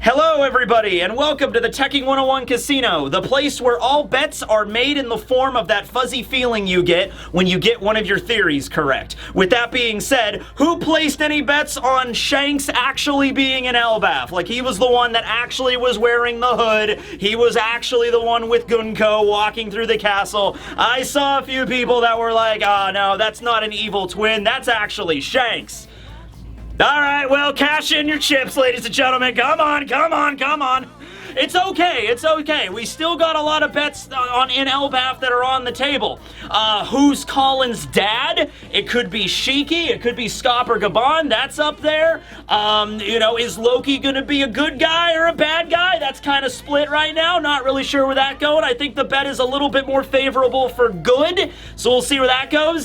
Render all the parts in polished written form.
Hello everybody, and welcome to the Teching 101 Casino, the place where all bets are made in the form of that fuzzy feeling you get when you get one of your theories correct. With that being said, who placed any bets on Shanks actually being an Elbaf? Like, he was the one that actually was wearing the hood, he was actually the one with Gunko walking through the castle. I saw a few people that were like, oh no, that's not an evil twin, that's actually Shanks. Alright, well, cash in your chips, ladies and gentlemen. Come on, come on, come on. It's okay, it's okay. We still got a lot of bets in Elbaf that are on the table. Who's Colin's dad? It could be Shiki, it could be Skop or Gaban, that's up there. Is Loki gonna be a good guy or a bad guy? That's kind of split right now, not really sure where that's going. I think the bet is a little bit more favorable for good, so we'll see where that goes.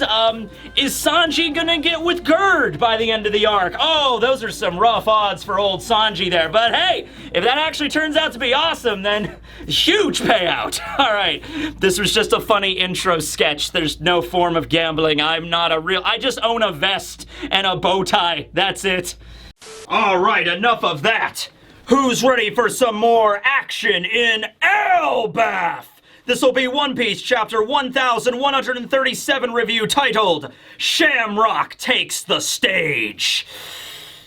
Is Sanji gonna get with Gerd by the end of the arc? Oh, those are some rough odds for old Sanji there, but hey, if that actually turns out to be awesome, then huge payout. All right, this was just a funny intro sketch. There's no form of gambling. I just own a vest and a bow tie. That's it. All right, enough of that. Who's ready for some more action in Elbaf? This will be One Piece chapter 1137 review titled Shamrock Takes the Stage.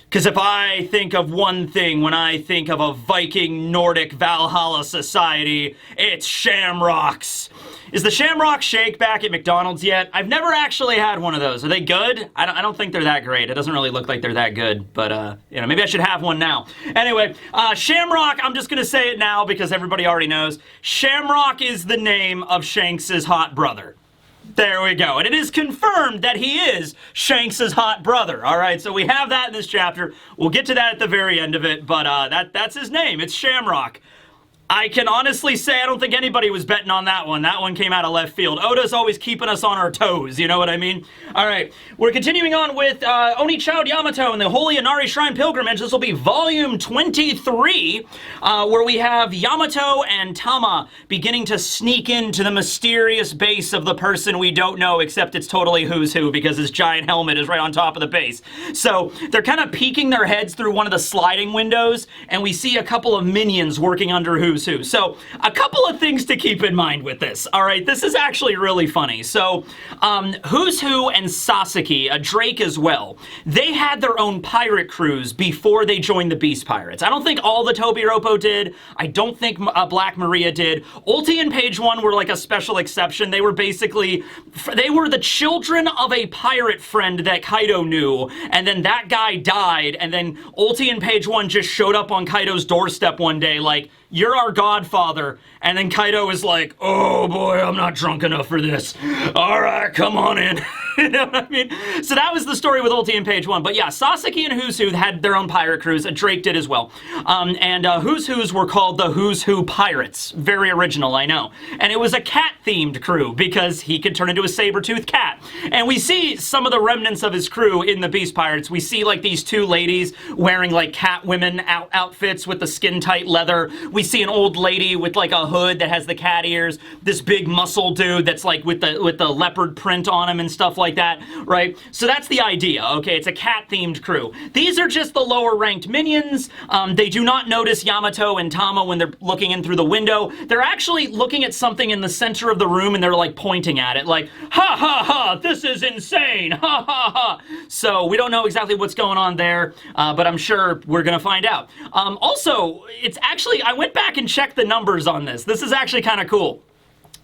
Because if I think of one thing when I think of a Viking Nordic Valhalla society, it's shamrocks. Is the Shamrock Shake back at McDonald's yet? I've never actually had one of those. Are they good? I don't think they're that great. It doesn't really look like they're that good, but maybe I should have one now. Anyway, Shamrock, I'm just gonna say it now because everybody already knows. Shamrock is the name of Shanks' hot brother. There we go. And it is confirmed that he is Shanks' hot brother. All right, so we have that in this chapter. We'll get to that at the very end of it, but that's his name. It's Shamrock. I can honestly say I don't think anybody was betting on that one. That one came out of left field. Oda's always keeping us on our toes, you know what I mean? All right, we're continuing on with Oni Child Yamato and the Holy Inari Shrine Pilgrimage. This will be volume 23, where we have Yamato and Tama beginning to sneak into the mysterious base of the person we don't know, except it's totally Who's Who because his giant helmet is right on top of the base. So they're kind of peeking their heads through one of the sliding windows, and we see a couple of minions working under Who's Who. So a couple of things to keep in mind with this. All right, this is actually really funny. So Who's Who and Sasaki, Drake as well, they had their own pirate crews before they joined the Beast Pirates. I don't think all the Tobiropo did. I don't think Black Maria did. Ulti and Page One were like a special exception. They were the children of a pirate friend that Kaido knew, and then that guy died, and then Ulti and Page One just showed up on Kaido's doorstep one day like, you're our godfather. And then Kaido is like, oh boy, I'm not drunk enough for this. All right, come on in. You know what I mean? So that was the story with Ulti and Page One. But yeah, Sasaki and Who's Who had their own pirate crews. Drake did as well. Who's Who's were called the Who's Who Pirates. Very original, I know. And it was a cat-themed crew because he could turn into a saber-toothed cat. And we see some of the remnants of his crew in the Beast Pirates. We see like these two ladies wearing like cat women outfits with the skin-tight leather. We see an old lady with like a hood that has the cat ears. This big muscle dude that's like with the leopard print on him and stuff like that, right? So that's the idea, okay? It's a cat-themed crew. These are just the lower-ranked minions. They do not notice Yamato and Tama when they're looking in through the window. They're actually looking at something in the center of the room and they're like pointing at it like, ha ha ha, this is insane, ha ha ha. So we don't know exactly what's going on there, but I'm sure we're gonna find out. Also, it's actually, I went back and checked the numbers on this. This is actually kind of cool.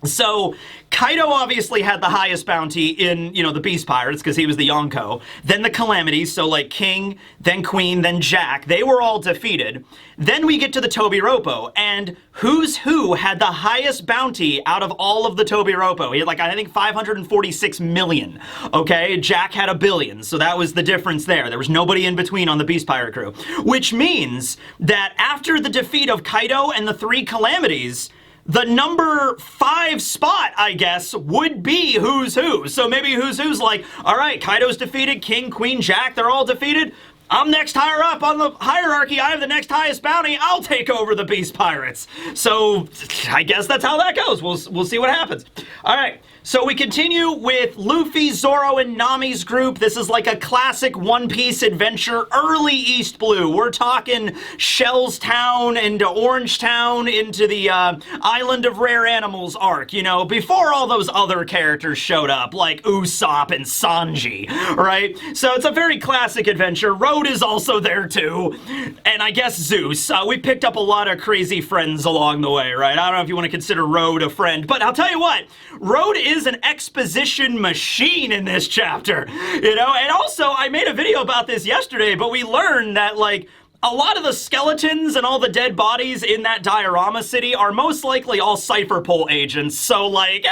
So, Kaido obviously had the highest bounty in, the Beast Pirates, because he was the Yonko. Then the Calamities, so like King, then Queen, then Jack. They were all defeated. Then we get to the Tobiropo, and Who's Who had the highest bounty out of all of the Tobiropo. He had like, I think 546 million, okay? Jack had 1 billion, so that was the difference there. There was nobody in between on the Beast Pirate crew. Which means that after the defeat of Kaido and the 3 Calamities, the number 5 spot, I guess, would be Who's Who. So maybe Who's Who's like, all right, Kaido's defeated, King, Queen, Jack, they're all defeated. I'm next higher up on the hierarchy. I have the next highest bounty. I'll take over the Beast Pirates. So I guess that's how that goes. We'll see what happens. All right. So we continue with Luffy, Zoro, and Nami's group. This is like a classic One Piece adventure, early East Blue. We're talking Shell's Town into Orange Town into the Island of Rare Animals arc, you know, before all those other characters showed up, like Usopp and Sanji, right? So it's a very classic adventure. Road is also there too, and I guess Zeus. We picked up a lot of crazy friends along the way, right? I don't know if you want to consider Road a friend, but I'll tell you what, Road is an exposition machine in this chapter, you know? And also, I made a video about this yesterday, but we learned that, like, a lot of the skeletons and all the dead bodies in that diorama city are most likely all Cypher Pole agents, so, like,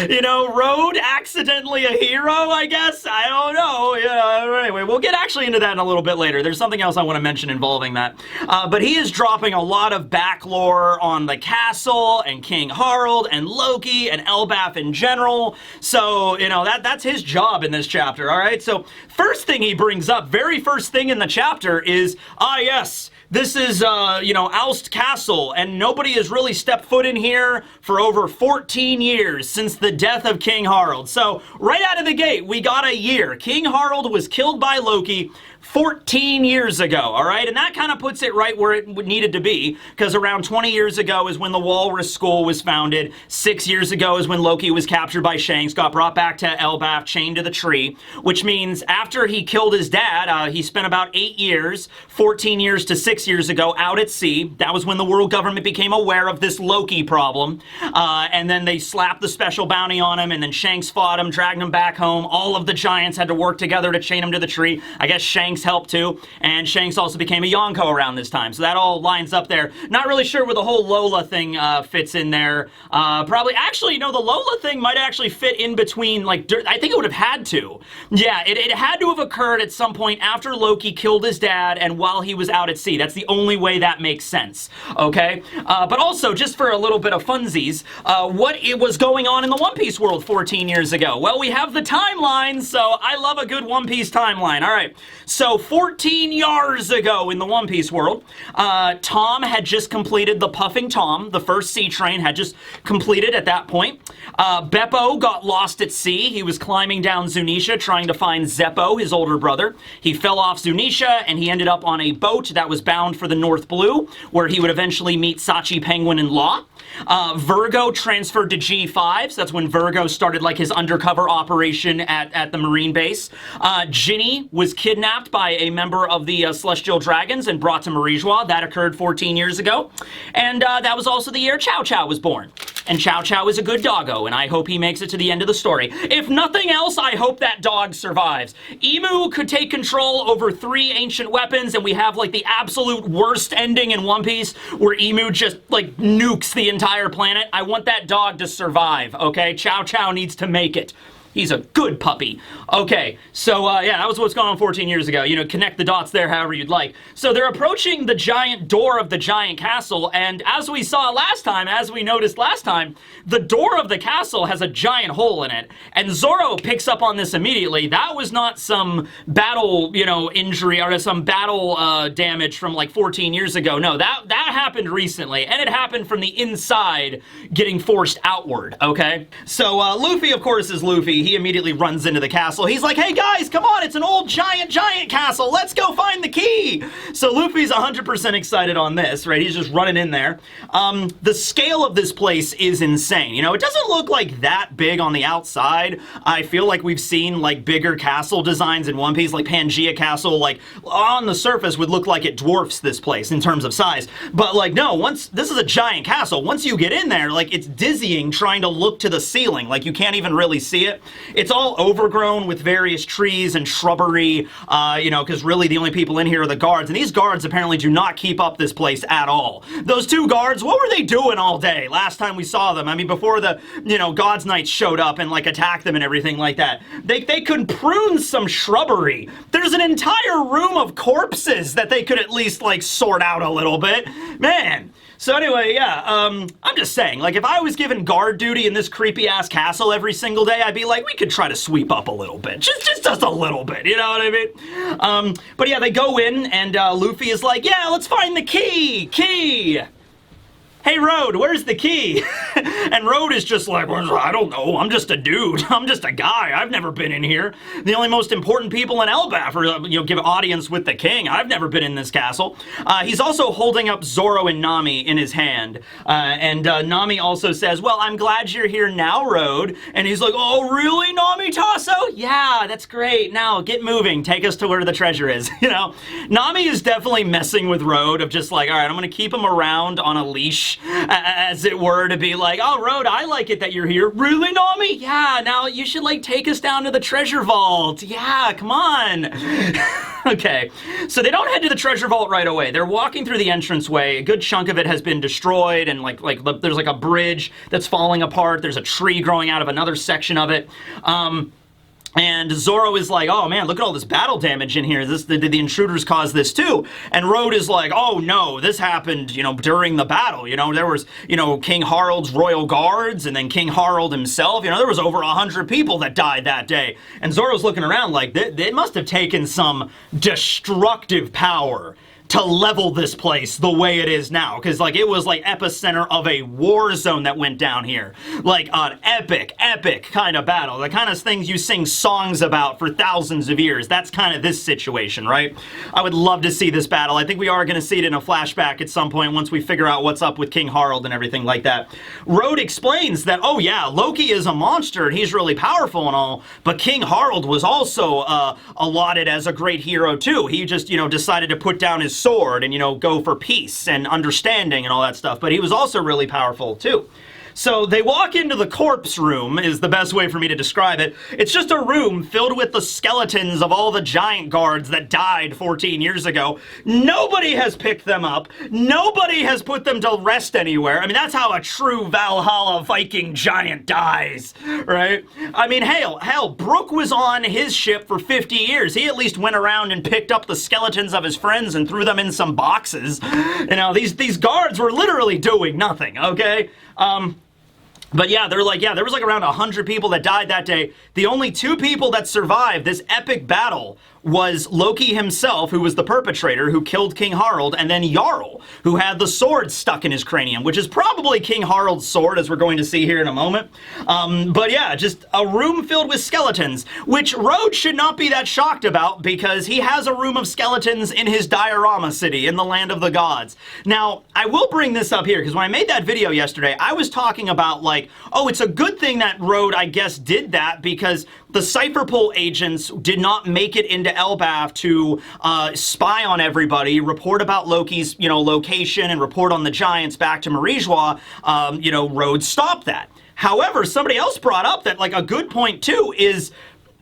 you know, Road accidentally a hero, I guess? I don't know. Yeah, anyway, we'll get actually into that in a little bit later. There's something else I want to mention involving that. But he is dropping a lot of back lore on the castle and King Harald and Loki and Elbaf in general. So, you know, that's his job in this chapter, all right? So, first thing he brings up, very first thing in the chapter is, yes, this is, you know, Aurust Castle, and nobody has really stepped foot in here for over 14 years since the death of King Harald. So, right out of the gate, we got a year. King Harald was killed by Loki 14 years ago, all right? And that kind of puts it right where it needed to be, because around 20 years ago is when the Walrus School was founded. 6 years ago is when Loki was captured by Shanks, got brought back to Elbaf, chained to the tree, which means after he killed his dad, he spent about 8 years, 14 years to 6 years ago, out at sea. That was when the world government became aware of this Loki problem, and then they slapped the special bounty on him, and then Shanks fought him, dragged him back home. All of the giants had to work together to chain him to the tree. I guess Shanks helped too, and Shanks also became a Yonko around this time, so that all lines up there. Not really sure where the whole Lola thing fits in there. Probably, actually, you know, the Lola thing might actually fit in between, like, I think it would have had to. Yeah, it had to have occurred at some point after Loki killed his dad and while he was out at sea. That's the only way that makes sense, okay? But also, just for a little bit of funsies, what was going on in the One Piece world 14 years ago? Well, we have the timeline, so I love a good One Piece timeline. All right, so 14 years ago in the One Piece world, Tom had just completed the Puffing Tom. The first sea train had just completed at that point. Beppo got lost at sea. He was climbing down Zunisha trying to find Zeppo, his older brother. He fell off Zunisha and he ended up on a boat that was bound for the North Blue, where he would eventually meet Sachi Penguin and Law. Virgo transferred to G5, so that's when Virgo started like his undercover operation at the Marine base. Ginny was kidnapped by a member of the Celestial Dragons and brought to Marijois. That occurred 14 years ago. And that was also the year Chow Chow was born. And Chow Chow is a good doggo, and I hope he makes it to the end of the story. If nothing else, I hope that dog survives. Emu could take control over 3 ancient weapons, and we have like the absolute worst ending in One Piece, where Emu just like nukes the entire planet. I want that dog to survive, okay? Chow Chow needs to make it. He's a good puppy. Okay, so yeah, that was what's going on 14 years ago. You know, connect the dots there however you'd like. So they're approaching the giant door of the giant castle, and as we saw last time, as we noticed last time, the door of the castle has a giant hole in it, and Zoro picks up on this immediately. That was not some battle, you know, injury or some battle damage from like 14 years ago. No, that happened recently, and it happened from the inside getting forced outward, okay? So Luffy, of course, is Luffy. He immediately runs into the castle. He's like, hey guys, come on, it's an old giant castle. Let's go find the key. So Luffy's 100% excited on this, right? He's just running in there. The scale of this place is insane. You know, it doesn't look like that big on the outside. I feel like we've seen like bigger castle designs in One Piece, like Pangaea Castle, like on the surface would look like it dwarfs this place in terms of size. But like, no, this is a giant castle. Once you get in there, like it's dizzying trying to look to the ceiling. Like you can't even really see it. It's all overgrown with various trees and shrubbery, you know, because really the only people in here are the guards, and these guards apparently do not keep up this place at all. Those 2 guards, what were they doing all day last time we saw them? I mean, before the, you know, God's Knights showed up and, like, attacked them and everything like that. They could prune some shrubbery. There's an entire room of corpses that they could at least, like, sort out a little bit. Man. So anyway, yeah, I'm just saying, like, if I was given guard duty in this creepy-ass castle every single day, I'd be like, we could try to sweep up a little bit. Just a little bit, you know what I mean? But yeah, they go in, and Luffy is like, yeah, let's find the key! hey, Road, where's the key? And Road is just like, well, I don't know, I'm just a dude. I'm just a guy. I've never been in here. The only most important people in Elbaf are, give audience with the king. I've never been in this castle. He's also holding up Zoro and Nami in his hand. And Nami also says, well, I'm glad you're here now, Road. And he's like, oh, really, Nami Tasso? Yeah, that's great. Now, get moving. Take us to where the treasure is. Nami is definitely messing with Road of just like, all right, I'm going to keep him around on a leash, as it were, to be like, oh, Road, I like it that you're here. Really, Nami? Yeah, now you should, take us down to the treasure vault. Yeah, come on. Okay, so they don't head to the treasure vault right away. They're walking through the entranceway. A good chunk of it has been destroyed, and there's a bridge that's falling apart. There's a tree growing out of another section of it. And Zoro is like, oh man, look at all this battle damage in here. Did the intruders cause this too? And Road is like, oh no, this happened, during the battle. There was, King Harald's royal guards, and then King Harald himself. There was over 100 people that died that day. And Zoro's looking around like, they must have taken some destructive power to level this place the way it is now, because it was epicenter of a war zone that went down here, an epic kind of battle, the kind of things you sing songs about for thousands of years. That's kind of this situation, right? I would love to see this battle. I think we are going to see it in a flashback at some point once we figure out what's up with King Harald and everything like that. Road explains that, oh yeah, Loki is a monster and he's really powerful and all, but King Harald was also allotted as a great hero too. He just decided to put down his sword and go for peace and understanding and all that stuff, but he was also really powerful too. So they walk into the corpse room, is the best way for me to describe it. It's just a room filled with the skeletons of all the giant guards that died 14 years ago. Nobody has picked them up. Nobody has put them to rest anywhere. I mean, that's how a true Valhalla Viking giant dies, right? I mean, hell, Brook was on his ship for 50 years. He at least went around and picked up the skeletons of his friends and threw them in some boxes. These guards were literally doing nothing, okay? But yeah, there was around 100 people that died that day. The only 2 people that survived this epic battle was Loki himself, who was the perpetrator, who killed King Harald, and then Jarl, who had the sword stuck in his cranium, which is probably King Harald's sword, as we're going to see here in a moment. But yeah, just a room filled with skeletons, which Road should not be that shocked about, because he has a room of skeletons in his diorama city, in the land of the gods. Now, I will bring this up here, because when I made that video yesterday, I was talking about, oh, it's a good thing that Road, I guess, did that, because the Cypherpole agents did not make it into Elbaf to spy on everybody, report about Loki's, location, and report on the giants back to Marijwa. Road stopped that. However, somebody else brought up that, a good point too is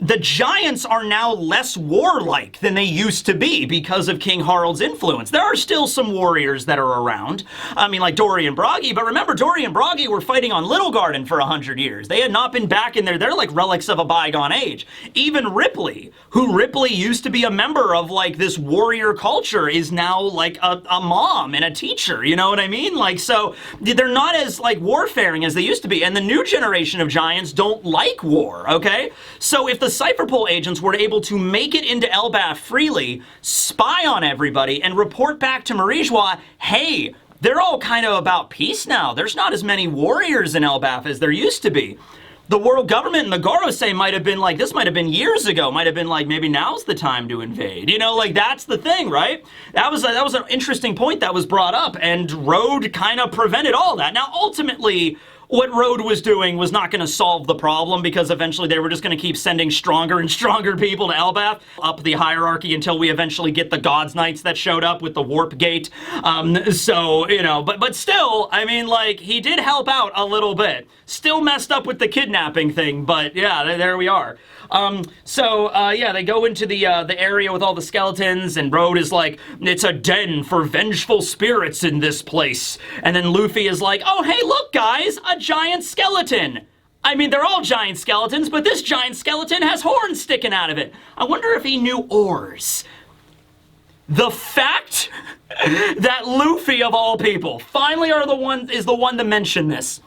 the giants are now less warlike than they used to be because of King Harald's influence. There are still some warriors that are around. I mean, like Dori and Bragi, but remember, Dori and Bragi were fighting on Little Garden for 100 years. They had not been back in there. They're like relics of a bygone age. Even Ripley, who Ripley used to be a member of, this warrior culture, is now, a mom and a teacher, you know what I mean? So they're not as, warfaring as they used to be, and the new generation of giants don't like war, okay? So if the Cypherpole agents were able to make it into Elbaf freely, spy on everybody, and report back to Marijwa, hey, they're all kind of about peace now. There's not as many warriors in Elbaf as there used to be. The world government and the Gorosei might have been this might have been years ago, might have been maybe now's the time to invade. That's the thing, right? That was an interesting point that was brought up, and Road kind of prevented all that. Now, ultimately, what Road was doing was not going to solve the problem, because eventually they were just going to keep sending stronger and stronger people to Elbaf up the hierarchy until we eventually get the Gods Knights that showed up with the Warp Gate. But still, I mean, he did help out a little bit. Still messed up with the kidnapping thing, but yeah, there we are. They go into the area with all the skeletons, and Road is like, it's a den for vengeful spirits in this place. And then Luffy is like, oh, hey, look, guys, a giant skeleton. I mean, they're all giant skeletons, but this giant skeleton has horns sticking out of it. I wonder if he knew oars. The fact that Luffy, of all people, finally is the one to mention this.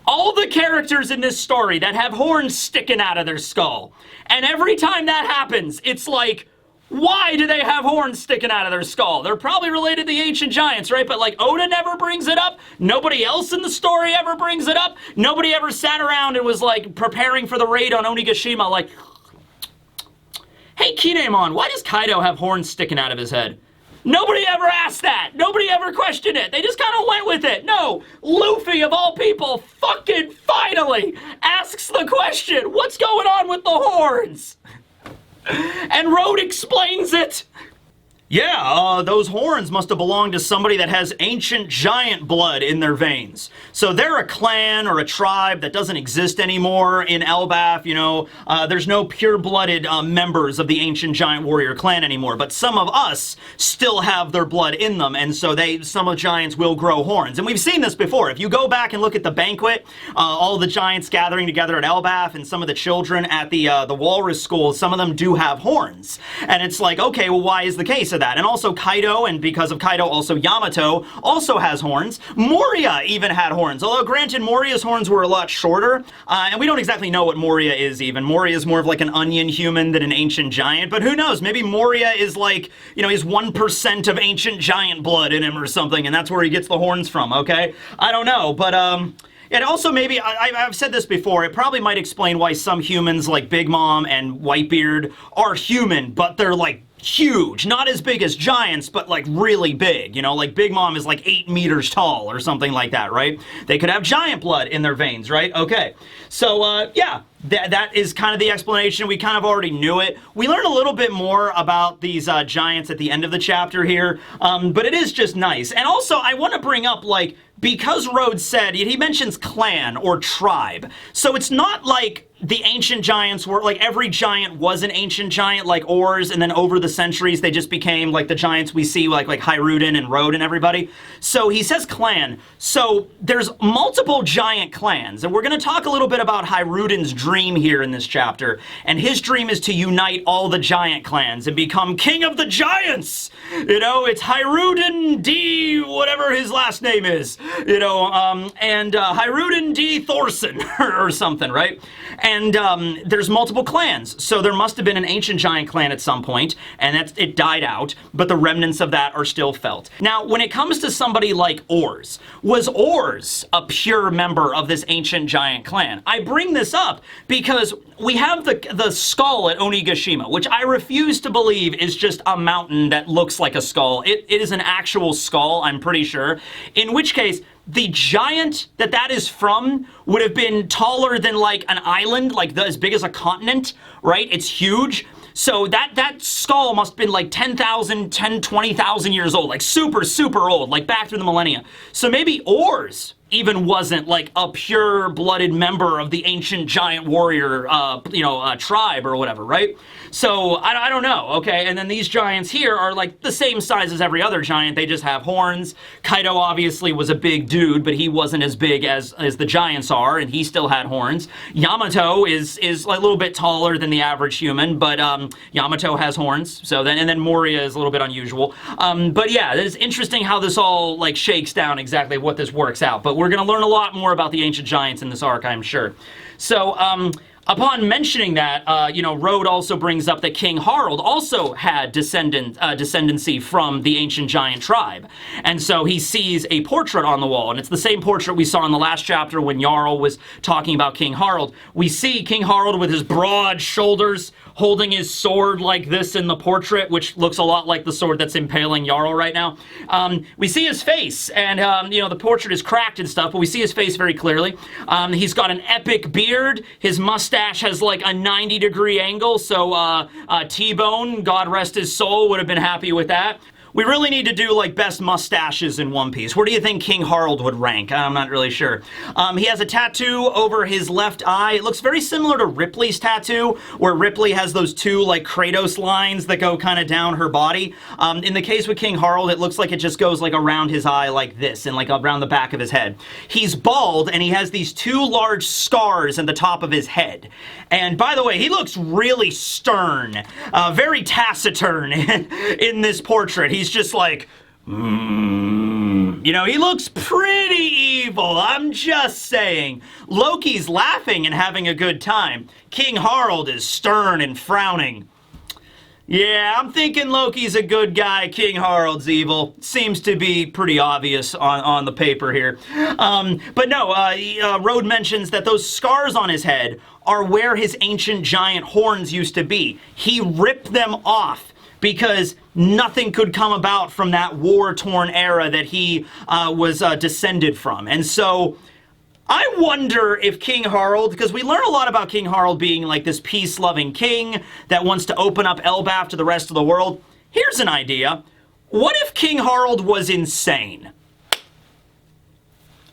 All the characters in this story that have horns sticking out of their skull. And every time that happens, it's like, Why do they have horns sticking out of their skull? They're probably related to the ancient giants, right? But like Oda never brings it up. Nobody else in the story ever brings it up. Nobody ever sat around and was like preparing for the raid on Onigashima like, hey, Kinemon, why does Kaido have horns sticking out of his head? Nobody ever asked that. Nobody ever questioned it. They just kind of went with it. No, Luffy, of all people, fucking finally asks the question, what's going on with the horns? And Road explains it. Yeah, those horns must have belonged to somebody that has ancient giant blood in their veins. So they're a clan or a tribe that doesn't exist anymore in Elbaf, you know. There's no pure-blooded members of the ancient giant warrior clan anymore, but some of us still have their blood in them, and so some of the giants will grow horns. And we've seen this before. If you go back and look at the banquet, all the giants gathering together at Elbaf and some of the children at the Walrus School, some of them do have horns. And it's like, okay, well, why is the case of that? And also Kaido, and because of Kaido, also Yamato also has horns. Moria even had horns, although granted Moria's horns were a lot shorter, and we don't exactly know what Moria is even. Moria is more of like an onion human than an ancient giant, but who knows, maybe Moria is like, you know, he's 1% of ancient giant blood in him or something, and that's where he gets the horns from, okay? I don't know, but and also maybe, I've said this before, it probably might explain why some humans like Big Mom and Whitebeard are human, but they're like huge. Not as big as giants, but like really big. You know, like Big Mom is like 8 meters tall or something like that, right? They could have giant blood in their veins, right? Okay. So, yeah. That is kind of the explanation. We kind of already knew it. We learn a little bit more about these giants at the end of the chapter here, but it is just nice. And also, I want to bring up, like, because Rhodes said, he mentions clan or tribe, so it's not like the ancient giants were, like, every giant was an ancient giant, like Oars, and then over the centuries, they just became, like, the giants we see, like Hajrudin and Road and everybody. So he says clan, so there's multiple giant clans, and we're going to talk a little bit about Hajrudin's dream here in this chapter, and his dream is to unite all the giant clans and become king of the giants. You know, it's Hajrudin D, whatever his last name is, you know, and Hajrudin D Thorson or something, right? And there's multiple clans, so there must have been an ancient giant clan at some point, and it died out, but the remnants of that are still felt. Now, when it comes to somebody like Oars, was Oars a pure member of this ancient giant clan? I bring this up because we have the skull at Onigashima, which I refuse to believe is just a mountain that looks like a skull. It is an actual skull, I'm pretty sure, in which case, the giant that is from would have been taller than like an island, like as big as a continent, right? It's huge. So that skull must have been like 20,000 years old, like super, super old, like back through the millennia. So maybe Oars even wasn't like a pure-blooded member of the ancient giant warrior, tribe or whatever, right? So I don't know, okay? And then these giants here are like the same size as every other giant. They just have horns. Kaido obviously was a big dude, but he wasn't as big as the giants are, and he still had horns. Yamato is a little bit taller than the average human, but Yamato has horns. So then Moria is a little bit unusual. But yeah, it's interesting how this all like shakes down exactly what this works out. But we're going to learn a lot more about the ancient giants in this arc, I'm sure. So, upon mentioning that, Road also brings up that King Harald also had descendancy from the ancient giant tribe. And so he sees a portrait on the wall, and it's the same portrait we saw in the last chapter when Jarl was talking about King Harald. We see King Harald with his broad shoulders holding his sword like this in the portrait, which looks a lot like the sword that's impaling Jarl right now. We see his face, and, the portrait is cracked and stuff, but we see his face very clearly. He's got an epic beard. His mustache has like a 90-degree angle, so T-Bone, God rest his soul, would have been happy with that. We really need to do, like, best mustaches in One Piece. Where do you think King Harald would rank? I'm not really sure. He has a tattoo over his left eye. It looks very similar to Ripley's tattoo, where Ripley has those two, like, Kratos lines that go kind of down her body. In the case with King Harald, it looks like it just goes, like, around his eye like this, and, like, around the back of his head. He's bald, and he has these two large scars at the top of his head. And, by the way, he looks really stern, very taciturn in this portrait. He's just like, he looks pretty evil, I'm just saying. Loki's laughing and having a good time. King Harald is stern and frowning. Yeah, I'm thinking Loki's a good guy, King Harald's evil. Seems to be pretty obvious on the paper here. But no, Rode mentions that those scars on his head are where his ancient giant horns used to be. He ripped them off because nothing could come about from that war-torn era that he was descended from. And so I wonder if King Harald, because we learn a lot about King Harald being like this peace-loving king that wants to open up Elbaf to the rest of the world. Here's an idea. What if King Harald was insane?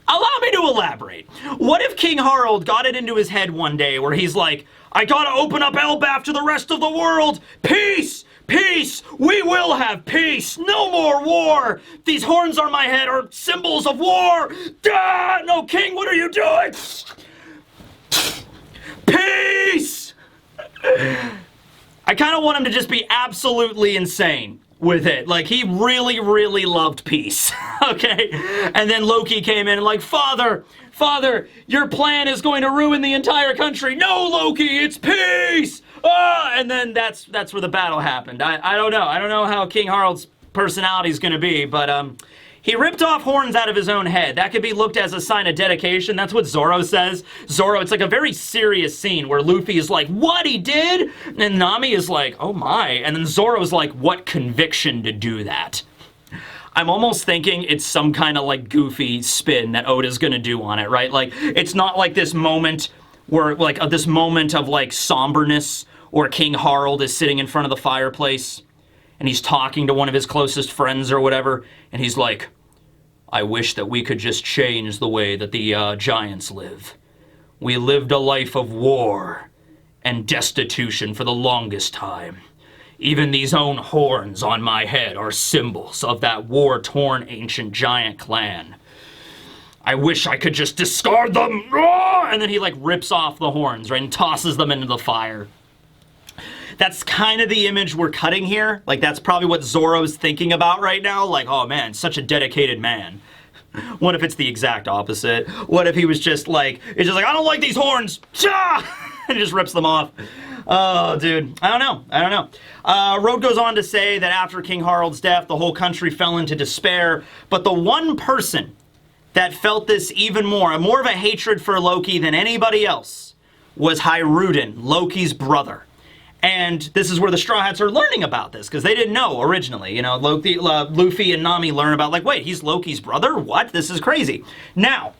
Allow me to elaborate. What if King Harald got it into his head one day where he's like, I gotta open up Elbaf to the rest of the world. Peace! Peace! We will have peace! No more war! These horns on my head are symbols of war! Ah, no, King, what are you doing? Peace! I kind of want him to just be absolutely insane with it. Like, he really, really loved peace. Okay? And then Loki came in and like, Father, your plan is going to ruin the entire country. No, Loki, it's peace! Ah! And then that's where the battle happened. I don't know. I don't know how King Harald's personality is going to be, but he ripped off horns out of his own head. That could be looked as a sign of dedication. That's what Zoro says. Zoro, it's like a very serious scene where Luffy is like, what, he did? And Nami is like, oh my. And then Zoro's like, what conviction to do that? I'm almost thinking it's some kind of like goofy spin that Oda's gonna do on it, right? Like, it's not like this moment where, like, this moment of like somberness or King Harald is sitting in front of the fireplace and he's talking to one of his closest friends or whatever, and he's like, I wish that we could just change the way that the giants live. We lived a life of war and destitution for the longest time. Even these own horns on my head are symbols of that war-torn ancient giant clan. I wish I could just discard them. And then he like rips off the horns, right, and tosses them into the fire. That's kind of the image we're cutting here. Like, that's probably what Zoro's thinking about right now. Like, oh man, such a dedicated man. What if it's the exact opposite? What if he was just like, it's just like, I don't like these horns. And he just rips them off. Oh, dude. I don't know. Rode goes on to say that after King Harald's death, the whole country fell into despair. But the one person that felt this even more of a hatred for Loki than anybody else, was Hajrudin, Loki's brother. And this is where the Straw Hats are learning about this, because they didn't know originally. You know, Luffy and Nami learn about, like, wait, he's Loki's brother? What? This is crazy. Now,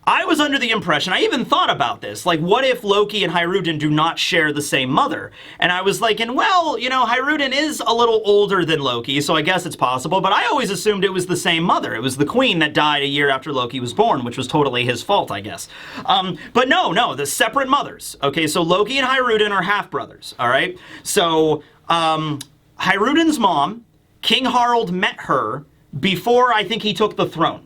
I was under the impression, I even thought about this, like, what if Loki and Hajrudin do not share the same mother? And I was like, and well, you know, Hajrudin is a little older than Loki, so I guess it's possible, but I always assumed it was the same mother. It was the queen that died a year after Loki was born, which was totally his fault, I guess. But no, the separate mothers. Okay, so Loki and Hajrudin are half-brothers, all right? So, Hajrudin's mom, King Harald met her before I think he took the throne.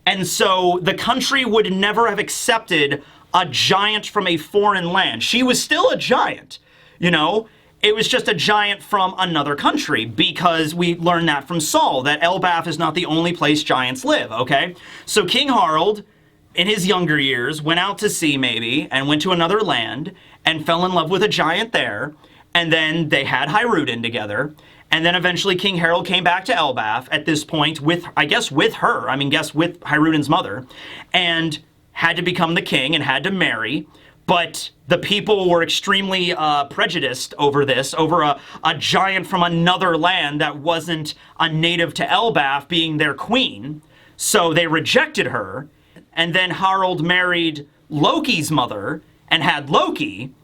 And so the country would never have accepted a giant from a foreign land. She was still a giant, you know? It was just a giant from another country, because we learned that from Saul, that Elbaf is not the only place giants live, okay? So King Harald, in his younger years, went out to sea maybe, and went to another land, and fell in love with a giant there, and then they had Hajrudin together. And then eventually King Harald came back to Elbaf at this point with, I guess, with her. I mean, guess with Hajrudin's mother. And had to become the king and had to marry. But the people were extremely prejudiced over this, over a giant from another land that wasn't a native to Elbaf being their queen. So they rejected her. And then Harald married Loki's mother and had Loki.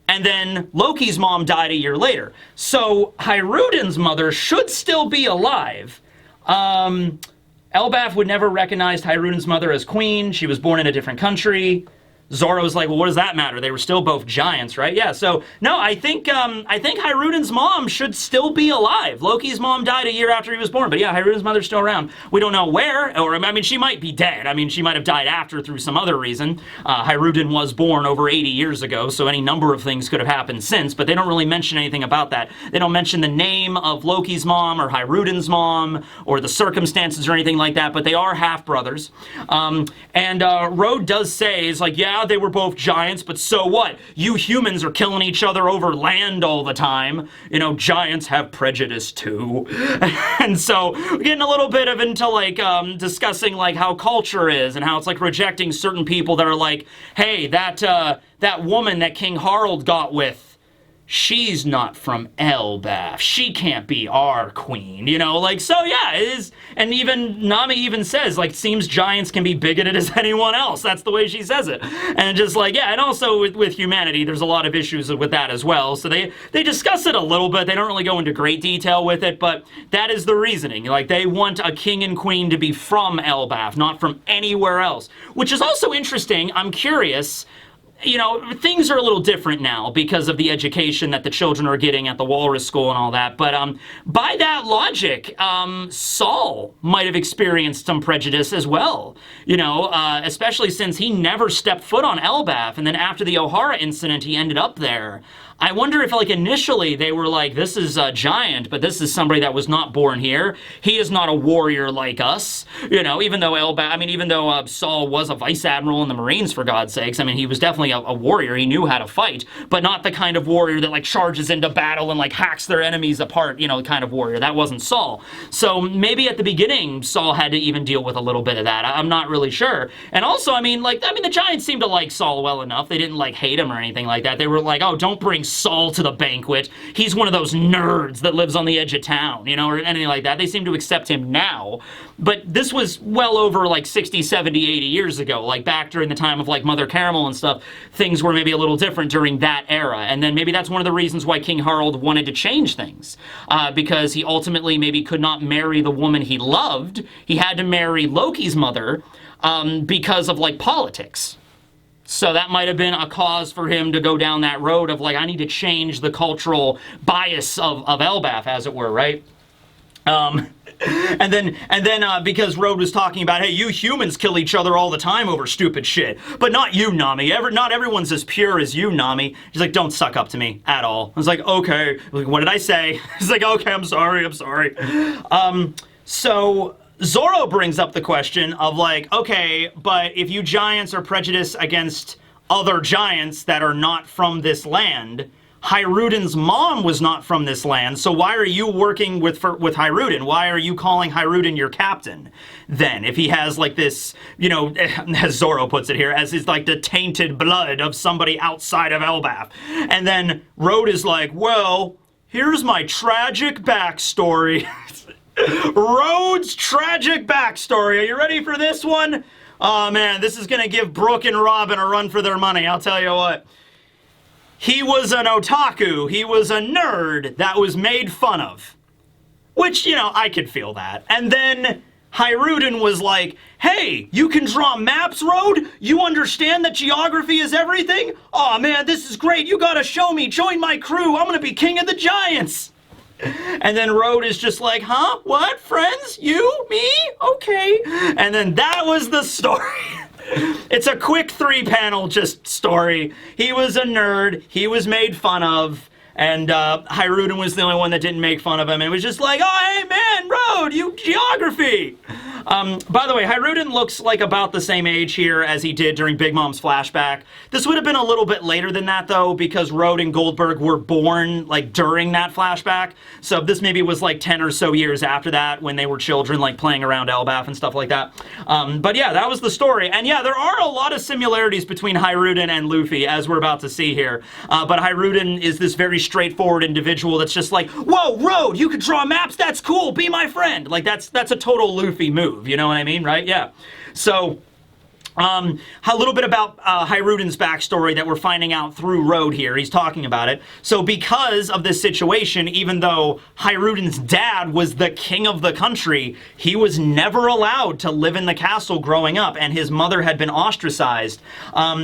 And then Loki's mom died a year later. So Hajrudin's mother should still be alive. Elbaf would never recognize Hajrudin's mother as queen. She was born in a different country. Zoro's like, well, what does that matter? They were still both giants, right? Yeah, so, no, I think Hajrudin's mom should still be alive. Loki's mom died a year after he was born, but yeah, Hajrudin's mother's still around. We don't know where, or, I mean, she might be dead. I mean, she might have died after through some other reason. Hajrudin was born over 80 years ago, so any number of things could have happened since, but they don't really mention anything about that. They don't mention the name of Loki's mom or Hajrudin's mom or the circumstances or anything like that, but they are half-brothers. And Rode does say, is like, yeah, yeah, they were both giants, but so what? You humans are killing each other over land all the time. You know, giants have prejudice too. And so we're getting a little bit of into like discussing like how culture is and how it's like rejecting certain people that are like, hey, that woman that King Harald got with, she's not from Elbaf. She can't be our queen, you know? Like, so yeah, it is. And even Nami even says, like, seems giants can be bigoted as anyone else. That's the way she says it. And just like, yeah, and also with humanity, there's a lot of issues with that as well. So they discuss it a little bit. They don't really go into great detail with it, but that is the reasoning. Like, they want a king and queen to be from Elbaf, not from anywhere else. Which is also interesting. I'm curious. You know, things are a little different now because of the education that the children are getting at the Walrus School and all that. But by that logic, Saul might have experienced some prejudice as well. You know, especially since he never stepped foot on Elbaf, and then after the O'Hara incident, he ended up there. I wonder if, like, initially they were like, this is a giant, but this is somebody that was not born here. He is not a warrior like us. You know, even though Saul was a vice admiral in the Marines, for God's sakes. I mean, he was definitely a warrior. He knew how to fight, but not the kind of warrior that, like, charges into battle and, like, hacks their enemies apart, you know, the kind of warrior. That wasn't Saul. So maybe at the beginning, Saul had to even deal with a little bit of that. I'm not really sure. And also, the giants seemed to like Saul well enough. They didn't, like, hate him or anything like that. They were like, oh, don't bring Saul to the banquet. He's one of those nerds that lives on the edge of town, you know, or anything like that. They seem to accept him now. But this was well over like 60, 70, 80 years ago. Like back during the time of like Mother Caramel and stuff, things were maybe a little different during that era. And then maybe that's one of the reasons why King Harald wanted to change things. Because he ultimately maybe could not marry the woman he loved. He had to marry Loki's mother because of like politics. So that might have been a cause for him to go down that road of like, I need to change the cultural bias of Elbaf, as it were, right? And then because Road was talking about, hey, you humans kill each other all the time over stupid shit, but not you, Nami. Not everyone's as pure as you, Nami. He's like, don't suck up to me at all. I was like, okay. Like, what did I say? He's like, okay, I'm sorry. So Zoro brings up the question of like, okay, but if you giants are prejudiced against other giants that are not from this land, Hajrudin's mom was not from this land, so why are you working with Hajrudin? Why are you calling Hajrudin your captain then? If he has like this, you know, as Zoro puts it here, as is like the tainted blood of somebody outside of Elbaf. And then Road is like, well, here's my tragic backstory. Road's tragic backstory. Are you ready for this one? Oh man, this is gonna give Brooke and Robin a run for their money, I'll tell you what. He was an otaku. He was a nerd that was made fun of. Which, you know, I could feel that. And then Hajrudin was like, hey, you can draw maps, Road? You understand that geography is everything? Aw man, this is great. You gotta show me. Join my crew. I'm gonna be king of the giants. And then Road is just like, huh? What? Friends? You? Me? Okay. And then that was the story. It's a quick 3-panel just story. He was a nerd. He was made fun of. And Hajrudin was the only one that didn't make fun of him. It was just like, oh, hey, man, Road, you geography. By the way, Hajrudin looks like about the same age here as he did during Big Mom's flashback. This would have been a little bit later than that, though, because Road and Goldberg were born, like, during that flashback. So this maybe was, like, 10 or so years after that when they were children, like, playing around Elbaf and stuff like that. But yeah, that was the story. And yeah, there are a lot of similarities between Hajrudin and Luffy, as we're about to see here. But Hajrudin is this very straightforward individual that's just like, whoa, Road, you can draw maps? That's cool. Be my friend. Like, that's a total Luffy move. You know what I mean, right? Yeah. So, a little bit about Hajrudin's backstory that we're finding out through Road here. He's talking about it. So because of this situation, even though Hajrudin's dad was the king of the country, he was never allowed to live in the castle growing up, and his mother had been ostracized.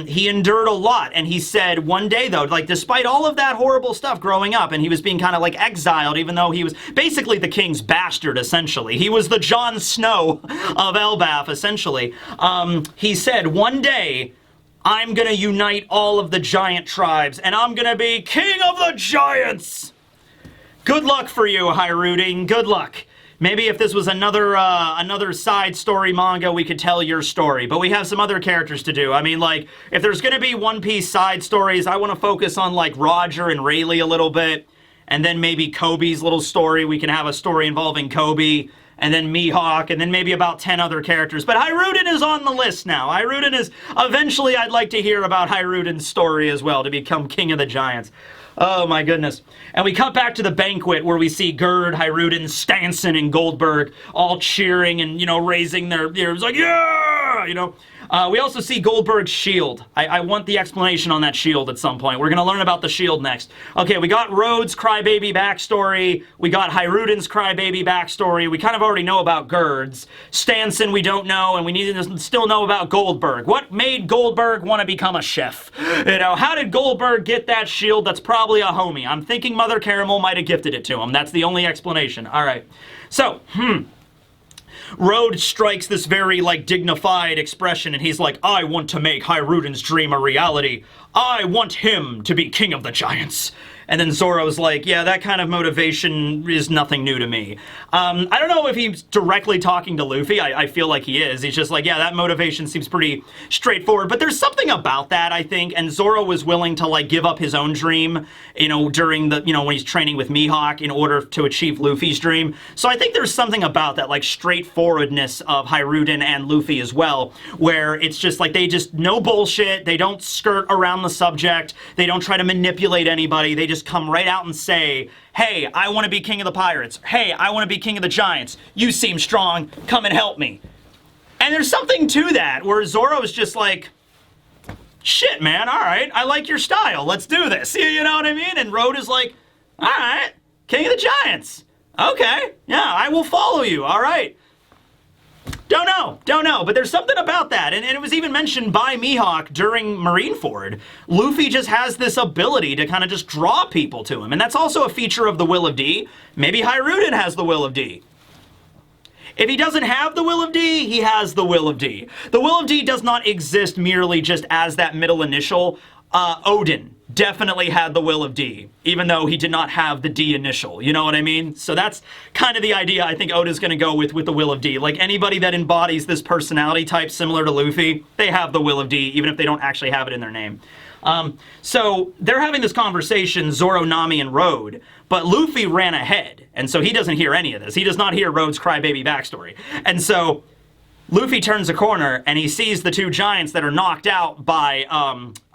He endured a lot, and he said one day, though, like, despite all of that horrible stuff growing up, and he was being kind of, like, exiled, even though he was basically the king's bastard, essentially. He was the Jon Snow of Elbaf, essentially. He said, one day, I'm gonna unite all of the giant tribes, and I'm gonna be king of the giants! Good luck for you, Hajrudin. Good luck. Maybe if this was another side story manga, we could tell your story. But we have some other characters to do. I mean, like, if there's going to be One Piece side stories, I want to focus on, like, Roger and Rayleigh a little bit. And then maybe Kobe's little story. We can have a story involving Kobe. And then Mihawk. And then maybe about 10 other characters. But Hajrudin is on the list now. Hajrudin is... Eventually, I'd like to hear about Hajrudin's story as well, to become King of the Giants. Oh my goodness. And we cut back to the banquet where we see Gerd, Hajrudin, Stanson, and Goldberg all cheering and, you know, raising their ears like, yeah! You know? We also see Goldberg's shield. I want the explanation on that shield at some point. We're going to learn about the shield next. Okay, we got Rhodes' crybaby backstory. We got Hajrudin's crybaby backstory. We kind of already know about Gerd's. Stanson we don't know, and we need to still know about Goldberg. What made Goldberg want to become a chef? You know, how did Goldberg get that shield? That's probably a homie. I'm thinking Mother Caramel might have gifted it to him. That's the only explanation. All right. So, Rhodes strikes this very, like, dignified expression, and he's like, I want to make Hajrudin's dream a reality. I want him to be king of the giants. And then Zoro's like, yeah, that kind of motivation is nothing new to me. I don't know if he's directly talking to Luffy. I feel like he is. He's just like, yeah, that motivation seems pretty straightforward. But there's something about that, I think. And Zoro was willing to, like, give up his own dream, you know, during the, you know, when he's training with Mihawk in order to achieve Luffy's dream. So I think there's something about that, like, straightforwardness of Hajrudin and Luffy as well, where it's just like they just, no bullshit. They don't skirt around the subject. They don't try to manipulate anybody. They just come right out and say, hey, I want to be king of the pirates. Hey, I want to be king of the giants. You seem strong. Come and help me. And there's something to that where Zoro is just like, shit, man, all right, I like your style. Let's do this. You know what I mean? And Rhodes is like, all right, king of the giants. Okay, yeah, I will follow you. All right. Don't know, but there's something about that, and it was even mentioned by Mihawk during Marineford. Luffy just has this ability to kind of just draw people to him, and that's also a feature of the Will of D. Maybe Hajrudin has the Will of D. If he doesn't have the Will of D, he has the Will of D. The Will of D does not exist merely just as that middle initial. Odin definitely had the Will of D, even though he did not have the D initial. You know what I mean? So that's kind of the idea I think Oda's going to go with the Will of D. Like, anybody that embodies this personality type similar to Luffy, they have the Will of D, even if they don't actually have it in their name. So they're having this conversation, Zoro, Nami, and Road, but Luffy ran ahead, and so he doesn't hear any of this. He does not hear Road's crybaby backstory. And so Luffy turns a corner, and he sees the two giants that are knocked out by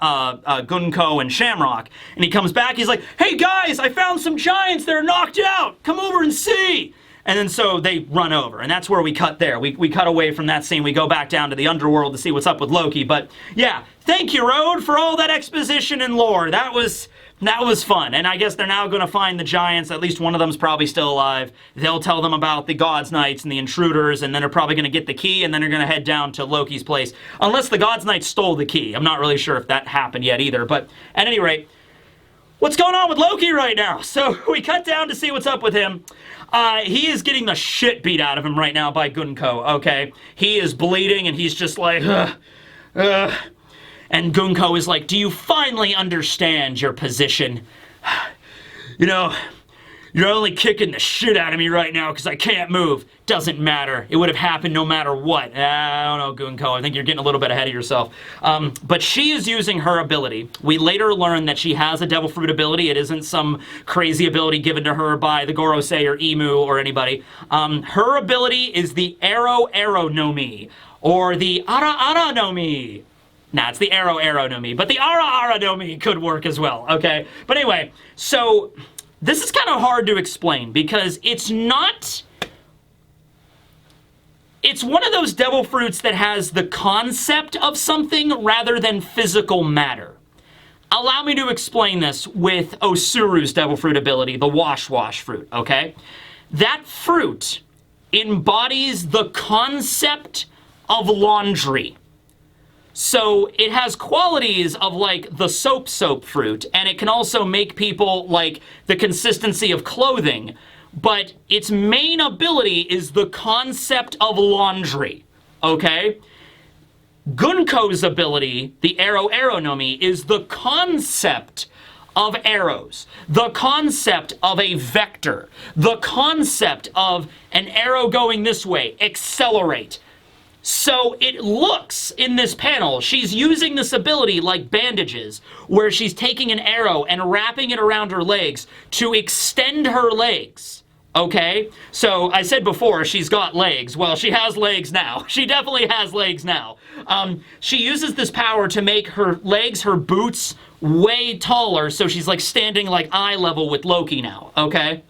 Gunko and Shamrock. And he comes back, he's like, hey guys, I found some giants that are knocked out! Come over and see! And then so they run over, and that's where we cut there. We cut away from that scene, we go back down to the Underworld to see what's up with Loki. But yeah, thank you, Road, for all that exposition and lore. That was fun, and I guess they're now going to find the giants. At least one of them's probably still alive. They'll tell them about the God's Knights and the intruders, and then they're probably going to get the key, and then they're going to head down to Loki's place. Unless the God's Knights stole the key. I'm not really sure if that happened yet either, but at any rate, what's going on with Loki right now? So we cut down to see what's up with him. He is getting the shit beat out of him right now by Gunko, okay? He is bleeding, and he's just like, And Gunko is like, do you finally understand your position? You know, you're only kicking the shit out of me right now because I can't move. Doesn't matter. It would have happened no matter what. I don't know, Gunko. I think you're getting a little bit ahead of yourself. But she is using her ability. We later learn that she has a Devil Fruit ability. It isn't some crazy ability given to her by the Gorosei or Emu or anybody. Her ability is the Arrow no Mi, or the Ara no Mi. Nah, it's the Arrow no Mi, but the Ara no Mi could work as well, okay? But anyway, so this is kind of hard to explain because it's not... It's one of those devil fruits that has the concept of something rather than physical matter. Allow me to explain this with Osuru's devil fruit ability, the Wash fruit, okay? That fruit embodies the concept of laundry. So it has qualities of like the soap fruit, and it can also make people like the consistency of clothing, but its main ability is the concept of laundry, okay? Gunko's ability, the Arrow no Mi, is the concept of arrows, the concept of a vector, the concept of an arrow going this way, accelerate. So it looks in this panel, she's using this ability like bandages, where she's taking an arrow and wrapping it around her legs to extend her legs. Okay? So I said before, she's got legs. Well, she has legs now. She definitely has legs now. She uses this power to make her legs, her boots, way taller, so she's like standing like eye level with Loki now. Okay?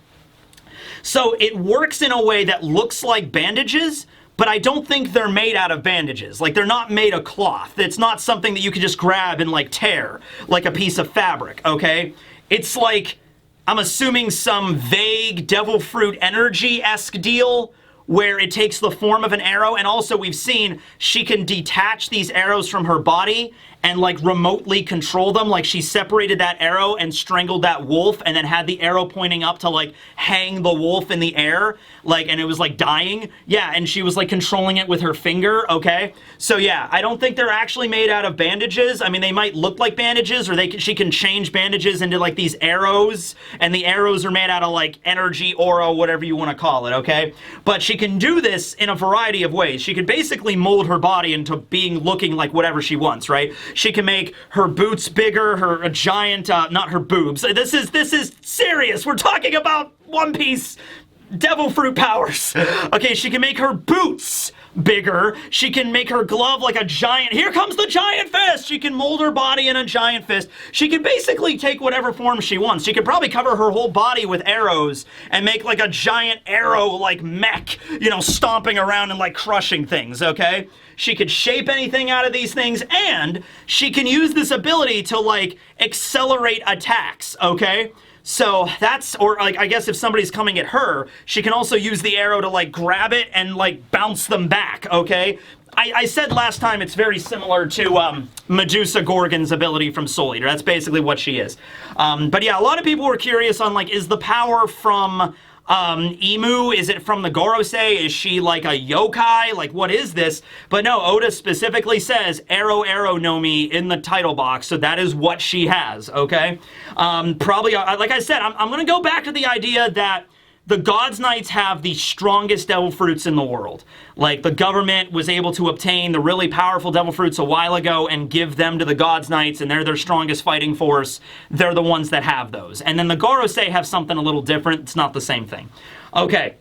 So it works in a way that looks like bandages, but I don't think they're made out of bandages. Like, they're not made of cloth. It's not something that you can just grab and, like, tear, like a piece of fabric, okay? It's like, I'm assuming some vague devil fruit energy-esque deal where it takes the form of an arrow, and also we've seen she can detach these arrows from her body and like remotely control them. Like, she separated that arrow and strangled that wolf and then had the arrow pointing up to like hang the wolf in the air, like, and it was like dying. Yeah, and she was like controlling it with her finger, okay? So yeah, I don't think they're actually made out of bandages. I mean, they might look like bandages, or she can change bandages into like these arrows, and the arrows are made out of like energy, aura, whatever you want to call it, okay? But she can do this in a variety of ways. She could basically mold her body into looking like whatever she wants, right? She can make her boots bigger, a giant, not her boobs. This is serious. We're talking about One Piece devil fruit powers. Okay, she can make her boots bigger. She can make her glove like a giant. Here comes the giant fist. She can mold her body in a giant fist. She can basically take whatever form she wants. She could probably cover her whole body with arrows and make like a giant arrow like mech, you know, stomping around and like crushing things, okay? She could shape anything out of these things, and she can use this ability to like accelerate attacks, okay? So that's, or like, I guess if somebody's coming at her, she can also use the arrow to like grab it and like bounce them back, okay? I said last time it's very similar to Medusa Gorgon's ability from Soul Eater. That's basically what she is. But yeah, a lot of people were curious on like, is the power from Emu? Is it from the Gorosei? Is she like a yokai? Like, what is this? But no, Oda specifically says Arrow Arrow no Mi in the title box, so that is what she has, okay? Probably, like I said, I'm gonna go back to the idea that the God's Knights have the strongest devil fruits in the world. Like, the government was able to obtain the really powerful devil fruits a while ago and give them to the God's Knights, and they're their strongest fighting force. They're the ones that have those. And then the Gorosei have something a little different. It's not the same thing. Okay.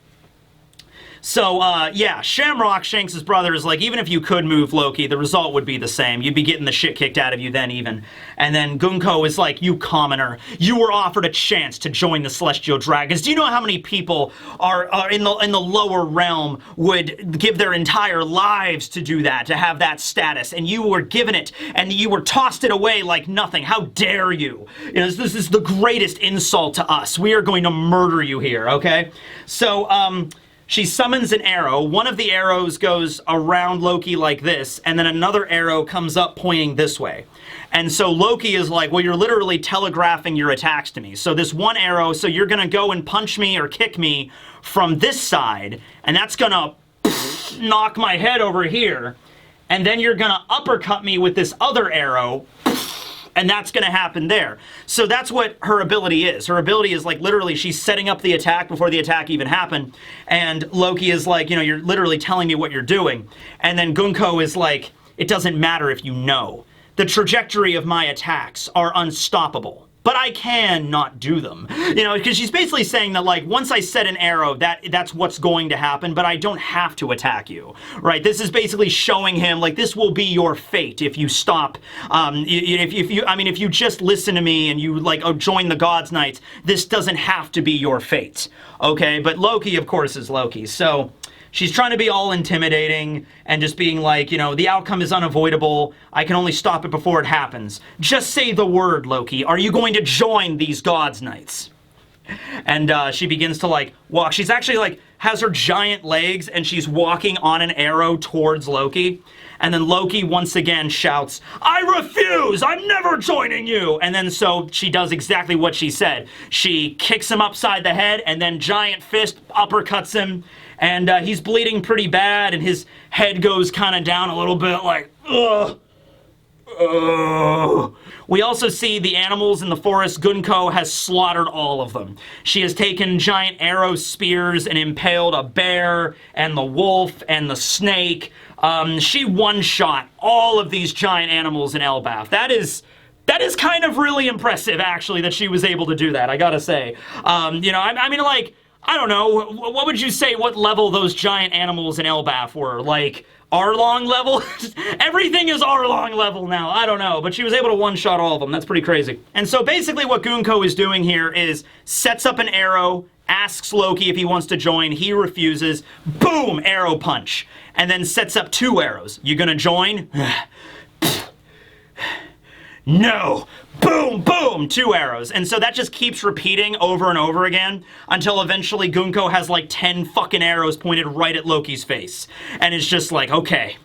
So, yeah, Shamrock, Shanks' brother, is like, even if you could move Loki, the result would be the same. You'd be getting the shit kicked out of you then, even. And then Gunko is like, you commoner, you were offered a chance to join the Celestial Dragons. Do you know how many people are in the lower realm would give their entire lives to do that, to have that status? And you were given it, and you were tossed it away like nothing. How dare you? You know, this is the greatest insult to us. We are going to murder you here, okay? So, she summons an arrow. One of the arrows goes around Loki like this, and then another arrow comes up pointing this way. And so Loki is like, well, you're literally telegraphing your attacks to me. So this one arrow, so you're gonna go and punch me or kick me from this side, and that's gonna knock my head over here. And then you're gonna uppercut me with this other arrow, and that's going to happen there. So that's what her ability is. Her ability is like literally she's setting up the attack before the attack even happened. And Loki is like, you know, you're literally telling me what you're doing. And then Gunko is like, it doesn't matter if you know. The trajectory of my attacks are unstoppable. But I can not do them. You know, because she's basically saying that, like, once I set an arrow, that's what's going to happen, but I don't have to attack you, right? This is basically showing him, like, this will be your fate if you stop. If you just listen to me and you, like, join the God's Knights, this doesn't have to be your fate, okay? But Loki, of course, is Loki, so she's trying to be all intimidating and just being like, you know, the outcome is unavoidable. I can only stop it before it happens. Just say the word, Loki. Are you going to join these God's Knights? And she begins to, like, walk. She's actually, like, has her giant legs, and she's walking on an arrow towards Loki. And then Loki once again shouts, I refuse! I'm never joining you! And then so she does exactly what she said. She kicks him upside the head, and then giant fist uppercuts him. And he's bleeding pretty bad, and his head goes kind of down a little bit, like, ugh, Oh. We also see the animals in the forest. Gunko has slaughtered all of them. She has taken giant arrow spears and impaled a bear and the wolf and the snake. She one-shot all of these giant animals in Elbaf. That is kind of really impressive, actually, that she was able to do that, I gotta say. You know, I mean, like, I don't know, what would you say what level those giant animals in Elbaf were? Like, Arlong level? Everything is Arlong level now. I don't know, but she was able to one-shot all of them. That's pretty crazy. And so basically what Gunko is doing here is sets up an arrow, asks Loki if he wants to join. He refuses. Boom! Arrow punch. And then sets up 2 arrows. You gonna join? No! Boom! Boom! 2 arrows. And so that just keeps repeating over and over again until eventually Gunko has like 10 fucking arrows pointed right at Loki's face. And it's just like, okay,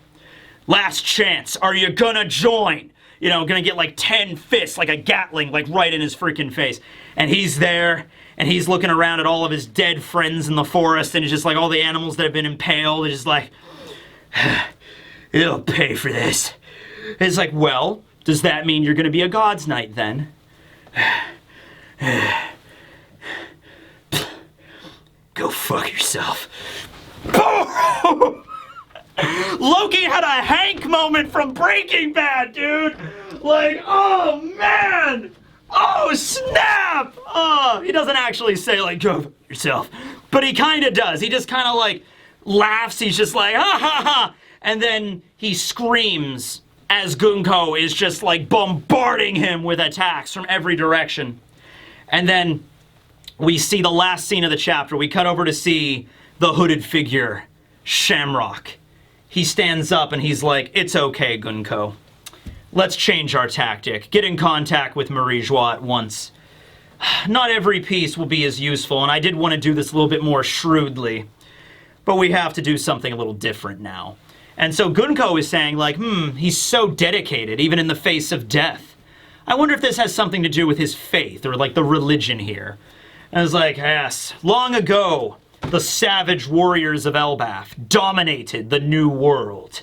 last chance. Are you gonna join? You know, gonna get like 10 fists, like a Gatling, like right in his freaking face. And he's there, and he's looking around at all of his dead friends in the forest, and it's just like all the animals that have been impaled. It's just like, it'll pay for this. It's like, well, does that mean you're going to be a God's Knight then? Go fuck yourself. Loki had a Hank moment from Breaking Bad, dude. Like, oh man. Oh snap. Oh, he doesn't actually say like, go fuck yourself. But he kind of does. He just kind of like laughs. He's just like, ha ha ha. And then he screams as Gunko is just like bombarding him with attacks from every direction. And then we see the last scene of the chapter. We cut over to see the hooded figure, Shamrock. He stands up and he's like, it's okay, Gunko. Let's change our tactic. Get in contact with Marie Joie at once. Not every piece will be as useful, and I did want to do this a little bit more shrewdly, but we have to do something a little different now. And so Gunko is saying, like, he's so dedicated, even in the face of death. I wonder if this has something to do with his faith, or like the religion here. And I was like, yes, long ago, the savage warriors of Elbaf dominated the New World.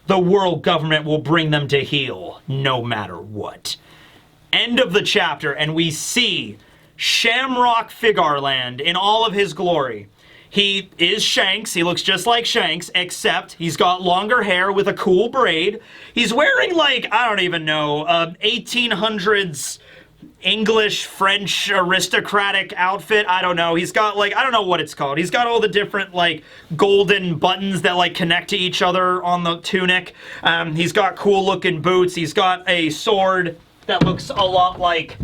The world government will bring them to heel, no matter what. End of the chapter, and we see Shamrock Figarland in all of his glory. He is Shanks. He looks just like Shanks, except he's got longer hair with a cool braid. He's wearing, like, I don't even know, 1800s English, French, aristocratic outfit. I don't know. He's got, like, I don't know what it's called. He's got all the different, like, golden buttons that, like, connect to each other on the tunic. He's got cool-looking boots. He's got a sword that looks a lot like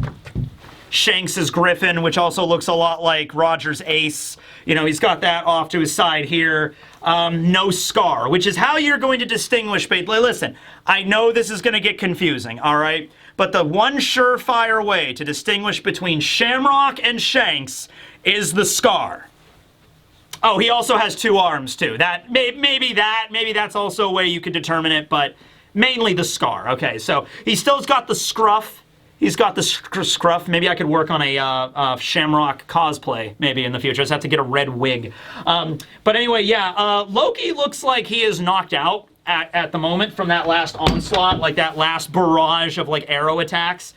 Shanks's Griffin, which also looks a lot like Roger's Ace. You know, he's got that off to his side here. No scar, which is how you're going to distinguish. Listen, I know this is going to get confusing, all right? But the one surefire way to distinguish between Shamrock and Shanks is the scar. Oh, he also has 2 arms, too. Maybe that's also a way you could determine it, but mainly the scar. Okay, so he still's got the scruff. He's got the scruff. Maybe I could work on a Shamrock cosplay, maybe, in the future. I just have to get a red wig. But anyway, yeah, Loki looks like he is knocked out at the moment from that last onslaught, like that last barrage of, like, arrow attacks.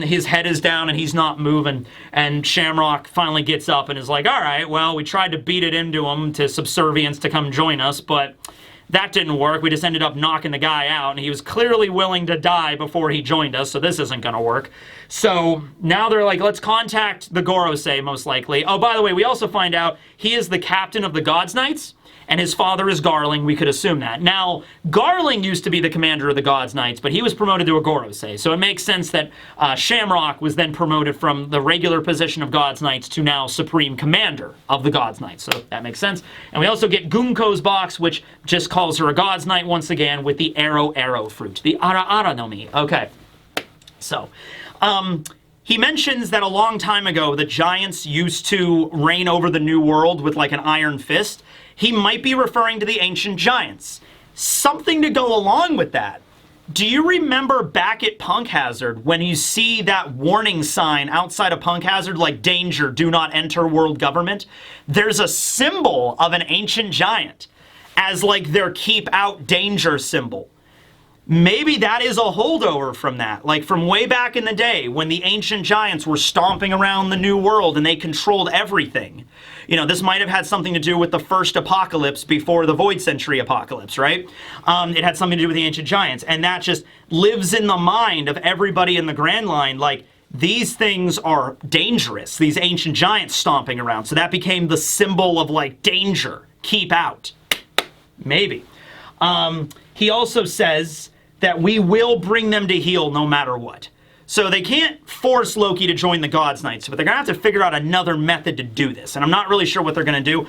His head is down and he's not moving. And Shamrock finally gets up and is like, all right, well, we tried to beat it into him to subservience to come join us, but that didn't work. We just ended up knocking the guy out, and he was clearly willing to die before he joined us, so this isn't going to work. So now they're like, let's contact the Gorosei, most likely. Oh, by the way, we also find out he is the captain of the God's Knights, and his father is Garling. We could assume that. Now, Garling used to be the commander of the God's Knights, but he was promoted to a Gorosei, so it makes sense that Shamrock was then promoted from the regular position of God's Knights to now Supreme Commander of the God's Knights, so that makes sense. And we also get Gunko's box, which just calls her a God's Knight once again with the arrow fruit, the Ara no Mi. Okay, so he mentions that a long time ago the giants used to reign over the New World with like an iron fist. He might be referring to the ancient giants. Something to go along with that. Do you remember back at Punk Hazard when you see that warning sign outside of Punk Hazard, like danger, do not enter world government? There's a symbol of an ancient giant as like their keep out danger symbol. maybe that is a holdover from that. Like from way back in the day when the ancient giants were stomping around the new world and they controlled everything. You know, this might have had something to do with the first apocalypse before the Void Century apocalypse, right? It had something to do with the ancient giants. And that just lives in the mind of everybody in the Grand Line. Like, these things are dangerous, these ancient giants stomping around. So that became the symbol of, like, danger. Keep out. Maybe. He also says that we will bring them to heel no matter what. So they can't force Loki to join the Gods Knights, but they're going to have to figure out another method to do this. And I'm not really sure what they're going to do.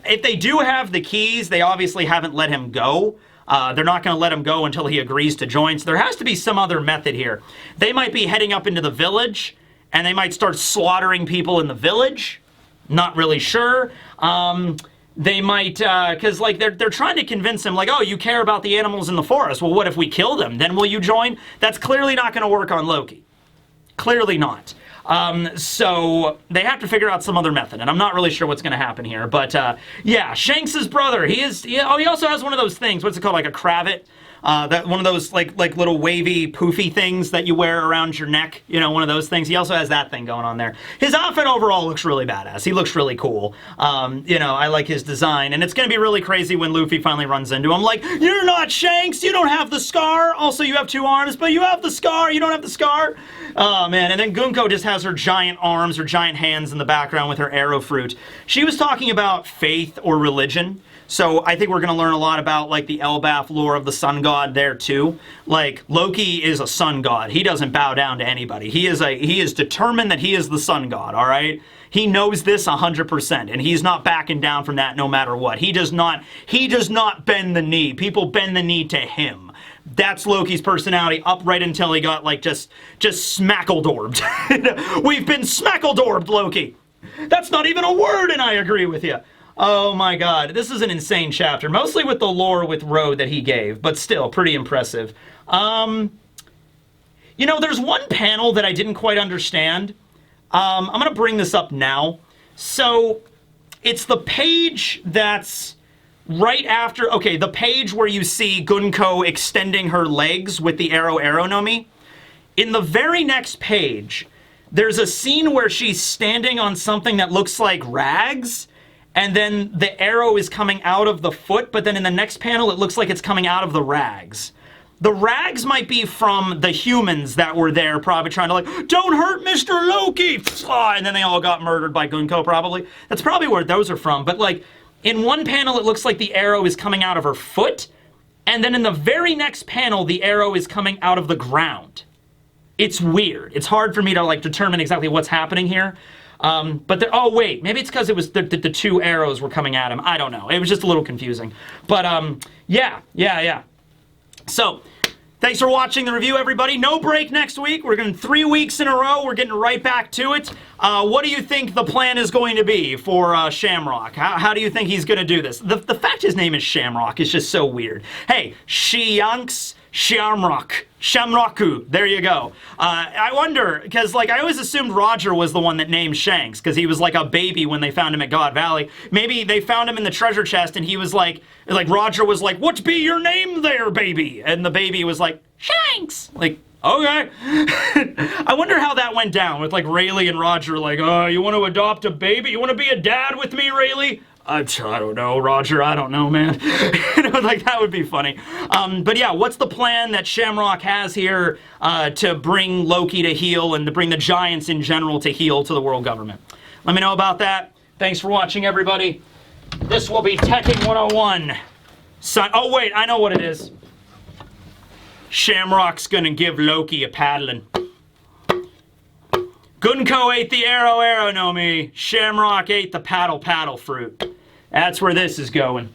If they do have the keys, they obviously haven't let him go. They're not going to let him go until he agrees to join. So there has to be some other method here. They might be heading up into the village, and they might start slaughtering people in the village. Not really sure. They might, because like they're trying to convince him, like, oh, you care about the animals in the forest. Well, what if we kill them? Then will you join? That's clearly not going to work on Loki. Clearly not. So they have to figure out some other method, and I'm not really sure what's going to happen here. But yeah, Shanks' brother. He also has one of those things. What's it called? Like a cravat. That one of those like little wavy poofy things that you wear around your neck, you know, one of those things. He also has that thing going on there. His outfit overall looks really badass. He looks really cool. You know, I like his design, and it's gonna be really crazy when Luffy finally runs into him. Like, you're not Shanks. You don't have the scar. Also, you have 2 arms, but you have the scar. You don't have the scar. Oh man! And then Gunko just has her giant arms, her giant hands in the background with her arrow fruit. She was talking about faith or religion. So I think we're going to learn a lot about, like, the Elbaf lore of the sun god there, too. Like, Loki is a sun god. He doesn't bow down to anybody. He is determined that he is the sun god, all right? He knows this 100%, and he's not backing down from that no matter what. He does not bend the knee. People bend the knee to him. That's Loki's personality up right until he got, like, just smackledorbed. We've been smackledorbed, Loki. That's not even a word, and I agree with you. Oh my god, this is an insane chapter, mostly with the lore with Road that he gave, but still, pretty impressive. You know, there's one panel that I didn't quite understand. I'm going to bring this up now. So, it's the page that's right after, okay, the page where you see Gunko extending her legs with the arrow Nomi. In the very next page, there's a scene where she's standing on something that looks like rags, and then the arrow is coming out of the foot, but then in the next panel, it looks like it's coming out of the rags. The rags might be from the humans that were there, probably trying to, like, don't hurt Mr. Loki! And then they all got murdered by Gunko, probably. That's probably where those are from. But, like, in one panel, it looks like the arrow is coming out of her foot, and then in the very next panel, the arrow is coming out of the ground. It's weird. It's hard for me to, like, determine exactly what's happening here. But oh wait, maybe it's because it was the 2 arrows were coming at him. I don't know. It was just a little confusing. But yeah. So, thanks for watching the review, everybody. No break next week. We're going 3 weeks in a row. We're getting right back to it. What do you think the plan is going to be for Shamrock? How do you think he's going to do this? The fact his name is Shamrock is just so weird. Hey, Shanks Shamrock. Shamrocku. There you go. I wonder, because, like, I always assumed Roger was the one that named Shanks, because he was, like, a baby when they found him at God Valley. Maybe they found him in the treasure chest, and he was like Roger was like, what be your name there, baby? And the baby was like, Shanks! Like, okay. I wonder how that went down with, like, Rayleigh and Roger, like, oh, you want to adopt a baby? You want to be a dad with me, Rayleigh? I don't know, Roger. I don't know, man. You know, like, that would be funny. But yeah, what's the plan that Shamrock has here to bring Loki to heel and to bring the Giants in general to heel to the world government? Let me know about that. Thanks for watching, everybody. This will be Teching 101. Oh, wait, I know what it is. Shamrock's gonna give Loki a paddling. Gunko ate the arrow Nomi. Shamrock ate the paddle fruit. That's where this is going.